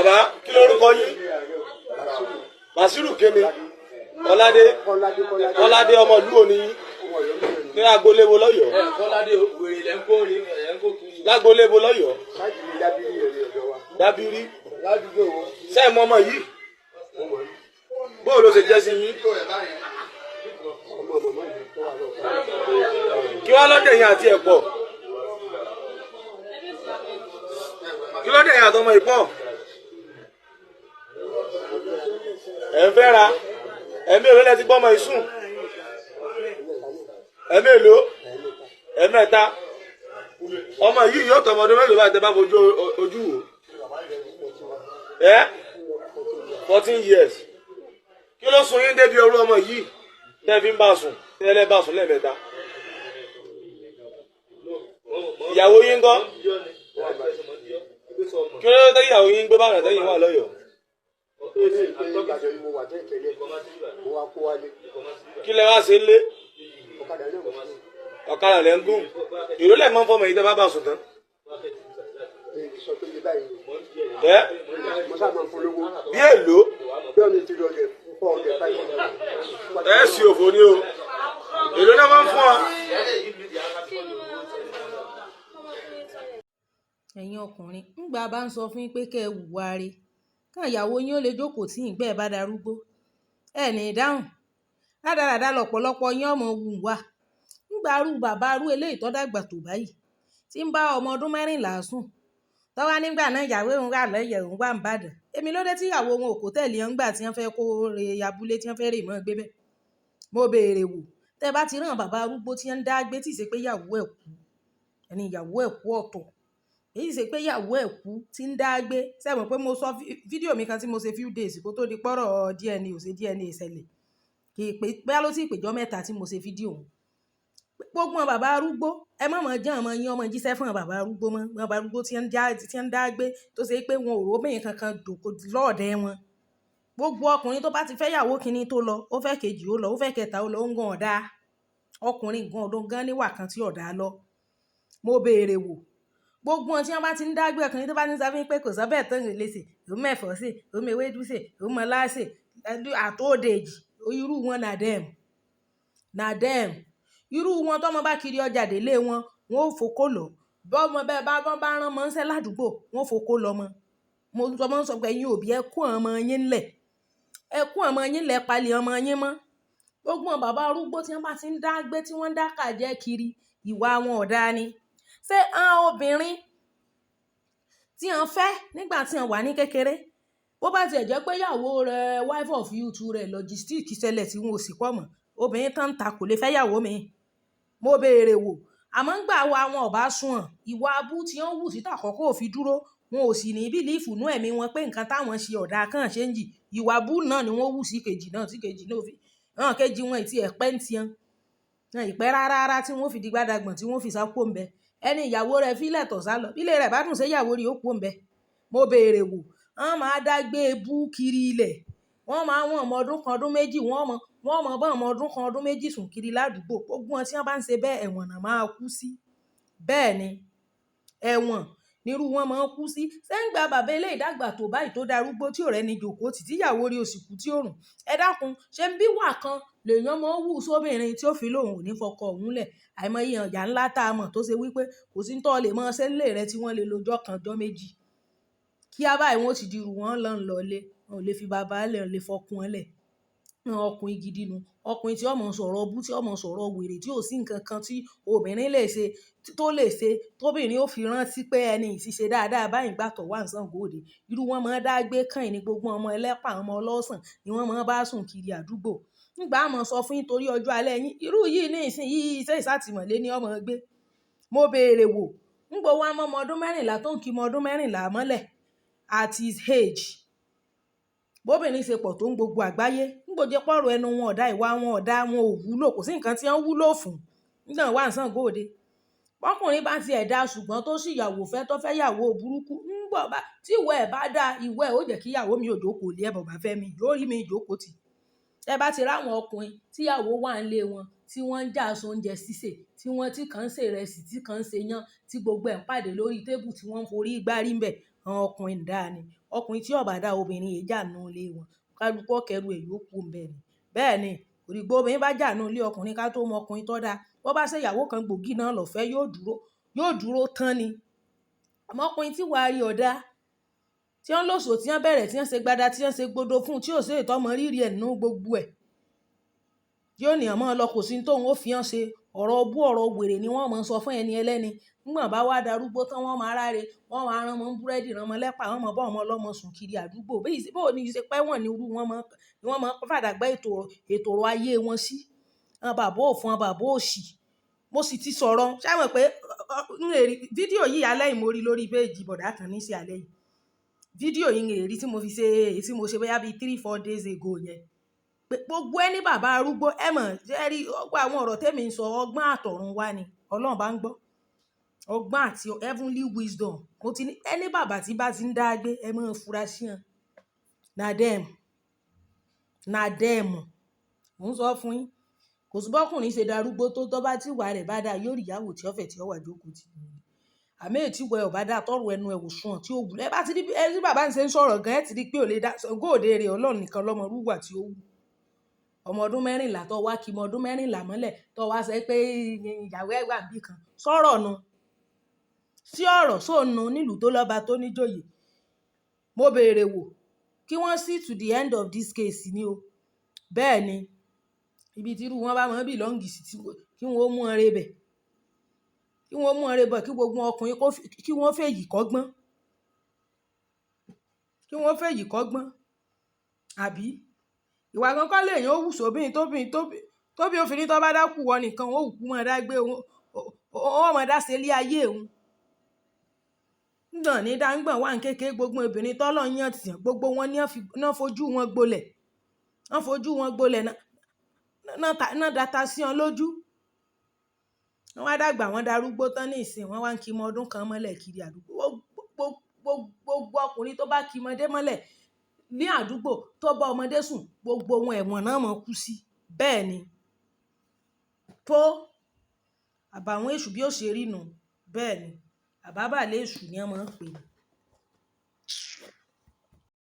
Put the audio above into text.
bàbá kí lórúkọ yín Bàṣírù kéde Kọ́ládé ọmọ ìlú òní ní agbolébo lọ́yọ̀ọ́ Kọ́ládé wèrè lẹ́ ń kó kiri lágbolébo lọ́yọ̀ọ́ dábírí sẹ́ẹ̀ mọ́ ọmọ yìí bóòlù ló ṣe jẹ́ sí yín kí wọ́n lọ́dẹ̀ yín àti ẹ̀pọ̀ kí lọ́dẹ̀ yín àtọmọ ìpọ̀ ẹ̀ ń fẹ́ ra ẹ̀mí èlò lẹ́ti gbọ́mọ ìsùn ẹ̀mí èlò ẹ̀mẹ́ta ọmọ yìí yóò tọmọ ọdún mélòó báyìí tẹ́ bá fojú ojú wò 14 years kí ló sún yín débi orú ọmọ yìí tẹ́ fi ń bá sùn tẹ́lẹ̀ bá sùn lẹ́ẹ̀mẹ́ta ìyàwó yín ńkọ́ kí ló dé ìyàwó yín gbé báwọn àtẹ̀yìn wà lọ́yọ̀ọ́ kí lẹ wá ṣe lé ọ̀kadà lẹ́ ń gùn ìró lẹ̀ mọ́ fọmọ yìí tẹ́ bá sùn tán bí èlò ẹ sì òfò ni o èlò náà máa ń fún ọ. ẹ̀yin ọkùnrin ńgbà bá ń sọ fún yín pé kẹ́ ẹ hùwà rẹ̀ káà ìyàwó yín ó lè jókòó tí ìgbẹ́ ẹ̀ bá darúgbó ẹ ní ìdáhùn rádaràdà lọ́pọ̀lọpọ̀ yín ọmọ wù wá ńgbà arú bàbá arú eléyìí tó dàgbà tó báyìí tí ń bá ọmọ ọdún 14 sùn tọ́wá nígbà náà ìyàwó òun wà lẹ́yẹ̀ òun wà ń bàdàn èmi ló dé tí ìyàwó wọn ò kó tẹ̀lé ọ́n gbà tí wọ́n fẹ́ kó re abúlé tí wọ́n fẹ́ rè mọ́ gbé bẹ́ẹ̀ mo béèrè wò tẹ́ bá ti rán bàbá arúgbó tí wọ́n ń dá gbé tí ì ṣe pé ìyàwó ẹ̀ kú ẹni ìyàwó ẹ̀ kú ọ̀tọ̀ èyí ṣe pé ìyàwó ẹ̀ kú tí ń dá gbé sẹ́wọ̀n pé mo sọ fídíò mi kan tí mo ṣe few days kó tó di pọ́rọ̀ DNA ò ṣe DNA ìṣẹ̀lẹ̀ kì í pé bóyá ló ti ìpèjọ́ mẹ́ta tí mo ṣe fídíò gbogbo wọn bàbá arúgbó ẹ má mọ jẹ́ ọmọ yín ọmọ jíṣẹ́ fún bàbá arúgbó mọ́ bàbá arúgbó tí ń dá gbé tó ṣe pé wọn ò róbìnrin kankan dòkó lọ́ọ̀dẹ́ wọn gbogbo ọkùnrin tó bá ti fẹ́ yàwó kínní tó lọ ó fẹ́ kejì ó lọ ó fẹ́ kẹta ó lọ ó ń gan ọ̀dà ọkùnrin gan ọdún gan níwà kan tí ọ̀dà lọ mo béèrè wò gbogbo wọn tí wọn bá ti ń dá gbé ọkùnrin tó bá ti ń sọ fún pé kò sọ bẹ́ẹ̀ tó ń lè ṣe òun mẹ́fọ́ ṣe òun ewédú ṣe òun mọ́lá ṣe àtòdèjì irú wọn na dem irú wọn tọmọ bá kiri ọjà délé wọn ò fòkó lọ bọ́mọ bẹ́ẹ̀ bá rán mọ́ ń sẹ́ ládùúgbò wọn ò fòkó lọ mọ́ mo sọ pé ẹ̀yin òbí ẹ kú ọmọ yín ńlẹ̀ ẹ kú ọmọ yín ńlẹ̀ palẹ̀ ọmọ yín mọ́ gbogbo wọn bàbá arúgbó tí wọn bá ti ń dá gbé tí wọ́n ń dá kàjẹ́ kiri ìwà wọn ọ̀dá ni ṣé àwọn obìnrin tí wọ́n fẹ́ nígbà tí wọ́n wà ní kékeré bó bá tiẹ̀ jẹ́ pé ìyàwó rẹ̀ wife of youth rẹ̀ logistics ṣẹlẹ̀ tí wọn ò sì pọ̀ mọ́ obìnrin tán ń ta kò lè fẹ́ yàwó mi mo béèrè wò àmọ́ ń gbà wa àwọn ọ̀bá sunwọ̀n ìwà abú tí wọ́n wù síta àkọ́kọ́ ò fi dúró wọn ò sì ní bílífù nú ẹ̀mí wọn pé nǹkan táwọn ṣe ọ̀dà kàn ṣe ń jì ìwà abú náà ni wọ́n wù sí kejì náà tí kejì náà fi hàn kejì wọn ìtì ẹ̀pẹ́ ń tiẹ̀ ìpẹ́ rárá tí wọ́n fi di gbádàgbọ̀n tí wọ́n fi sá kó ń bẹ ẹni ìyàwó rẹ̀ fílẹ̀ tọ̀ sá lọ bílẹ̀ rẹ̀ bá dùn sí ìyàwó rí ó kó ń bẹ mo béèrè wò wọ́n máa dá gbé ebú kiri ilẹ̀ wọ́n máa wọ́n ọmọ ọdún kan ọdún méjì wọ́n mọ bá ọmọ ọdún kan ọdún méjì sùn kiri ládùúgbò gbogbo wọn tí wọ́n bá ń ṣe bẹ́ẹ̀ ẹ̀wọ̀n náà máa kú sí bẹ́ẹ̀ ni ẹ̀wọ̀n nírú wọn máa ń kú sí sẹ́ńgbà bàbá ilé ìdàgbà tó báyìí tó darúgbó tí ò rẹ́ni jòkó tíyàwó rí oṣù kú tí ò rùn ẹ dákun ṣe ń bí wà kan lèèyàn máa ń wù sóbìnrin tí ó fi lóun ò ní fọkọ òun lẹ̀ àìmọye ọ̀yà ńlá tá a mọ̀ tó ṣe wípé kò sí ń tọ́ lè mọ sẹ́lẹ̀ rẹ tí wọ́n lè lọ́jọ́ kan ọjọ́ méjì kí á báyìí wọn ó ti dirù wọn lọ́nlọ́lé wọn ò lè fi bàbá lẹ̀ lè fọkùn ẹ̀ lẹ̀ ọkùnrin gidi nu ọkùnrin tí ọmọ sọ̀rọ̀ bú tí ọmọ sọ̀rọ̀ wèrè tí ò sí nǹkan kan tí obìnrin lè ṣe tó lè ṣe tóbìnrin ó fi rántí pé ẹni ìṣiṣẹ́ dáadáa báyìí gbàtọ̀ wà nǹkan gòdè irú wọn máa dá gbé kàn ní gbogbo ọmọ ẹlẹ́pà ọmọ ọlọ́sàn ni wọ́n máa bá sùn kiri àdúgbò nígbà àmọ́ sọ fún yín torí ọjọ́ alẹ́ yín irú yìí ní ìsìn yìí iṣẹ́ ìsátìmọ̀lé ní ọmọ gbé mo béèrè wò ńgbò wa mọ́ ọmọ ọdún 14 tó ń kí ọmọ ọdún 14 mọ́lẹ̀ at his age bóbìnrin ṣe pọ̀ tó ń gbogbo àgbáyé ńgbòjẹ pọ̀rọ̀ ẹnu wọn ọ̀dá ìwà wọn ọ̀dá wọn ò wúlò kò sí nǹkan tí wọ́n wúlò fún nígbà wà ń sàn góòde bọ́kùnrin bá ti ẹ̀dá ṣùgbọ́n tó sì yàwó fẹ́ tó fẹ́ yàwó burúkú ńgbọ̀ bá tí ìwọ ẹ̀ bá dá ìwọ ẹ̀ ó jẹ́ kí ìyàwó mi ò jókòó lé ẹ̀ bọ̀bá fẹ́ mi yóò rí mi ìjókòó tì ẹ bá ti ráwọn ọkùnrin tíyàwó wà ń lé wọn tí wọ́n ń jà aṣọ oúnjẹ sísè tí wọ́n tí kàn ń ṣe ìrẹsì tí kàn ń ṣe yán tí gbogbo ẹ̀ ń pàdé lórí tébù tí wọ́n ń forí gbárí ń bẹ̀ àwọn ọkùnrin dáa ni ọkùnrin tí ó bá dá obìnrin yìí jà nù ilé wọn kálukú kẹrù ẹ̀ yóò kú ńbẹ̀ ni bẹ́ẹ̀ ni òrìgbò obìnrin bá jà nù ilé ọkùnrin ká tó mọ ọkùnrin tó dáa bó bá ṣe ìyàwó kan gbòógì náà lọ́fẹ́ yóò dúró tán ni àmọ́ ọkùnrin tí wàá rí ọ̀dá tí wọ́n lòsò tí wọ́n bẹ̀rẹ̀ tí wọ́n ṣe gbada tí wọ́n ṣe gbodo fún tí ò sí ìtọ́mọ rírì ẹ̀ nínú gbogbo ẹ̀ yóò ní àmọ́ lọ kò sí tóun ó fi hàn ṣe ọ̀rọ̀ bú ọ̀rọ̀ wèrè ni wọ́n máa sọ fún ẹni ẹlẹ́ni nígbà bá wá darúgbó tán wọ́n máa ráre wọ́n máa rán mọ́ búrẹ́dì rán mọ́ lẹ́pà wọ́n mọ̀ bọ́ ọmọ ọlọ́mọ sùn kiri àdúgbò bó ní ṣe pẹ́ wọ̀n ní irú wọn máa fàdàgbà ètò ọrọ̀ ayé wọn sí àwọn bàbá òfin àwọn bàbá òṣì mo sì ti sọ̀rọ̀ ṣáwọn pé fídíò yìí alẹ́ yìí mo rí lórí péèjì bọ̀dá kan ní sí alẹ́ yìí fídíò yìí ń rí tí mo fi ṣe èyí tí mo ṣe bóyá bíi 3-4 days ago yẹn pé gbogbo ẹni bàbá arúgbó ẹ mọ̀ jẹ́rí ọgbà àwọn ọ̀rọ̀ tèmi ń sọ ọgbọ́n àtọ̀run wá ni ọlọ́run bá ń gbọ́ ọgbọ́n àti heavenly wisdom mo ti ní ẹni bàbá tí bá ti ń dá gbé ẹ mọ̀ fura sí hàn na dem mo ń sọ fún yín kò sí bọ́kùnrin ṣe darúgbó tó bá tí ìwà rẹ̀ bá dáa yóò rí ìyàwó tí ọ̀fẹ́ tí ó wà jókòó tì í àmì ètí ìwà ẹ̀ ò bá dáa tọrọ ẹnu ẹ̀ wò sùn tí ó wù ẹ bá ti rí ẹ tí bàbá ń ṣe ń sọ̀rọ̀ gan ẹ ti rí pé ò lè dá góòdè rẹ̀ ọlọ́run nìkan lọ́mọ rúwà tí ó wù ọmọ ọdún 14 tó wá kí ọmọ ọdún 14 mọ́lẹ̀ tó wá sọ pé ìyàwó ẹ̀ wà níbì kan sọ̀rọ̀ nu sí ọ̀rọ̀ sóònù nílùú tó lọ́ba tó níjòyè mo béèrè wò kí wọ́n see to the end of this case ni o bẹ́ẹ̀ ni ibi tí irú wọn bá mọ́ bí lọ́ngì sí kí wọ́n mú ọrẹ bẹ̀ kí gbogbo ọkùnrin kí wọ́n fèyí kọ́gbọ́n àbí ìwà kankan lèèyàn ó wù sóbìnrin tóbi òfin tó bá dákú wọn nìkan ó wù kú mọ́ dágbé ó mọ̀ dáṣe ilé ayé òun gbọ̀n ní dáńgbọ̀n wà ń kékeré gbogbo obìnrin tọ́lọ́ yàn tìyàn gbogbo wọn náà fojú wọn gbolẹ̀ náà data sí wọn lójú wọ́n wá dàgbà wọ́n darúgbó tán ní ìsìn wọ́n wá ń kí ọmọ ọdún kan mọ́lẹ̀ kiri àdúgbò gbogbo ọkùnrin tó bá kí ọmọdé mọ́lẹ̀ ní àdúgbò tó bá ọmọdé sùn gbogbo wọn ẹ̀wọ̀n náà mọ̀ kú sí bẹ́ẹ̀ ni tó àbàwọn èṣù bí ó ṣe rí nù bẹ́ẹ̀ ni àbábàlẹ̀ èṣù ni wọ́n máa ń pè é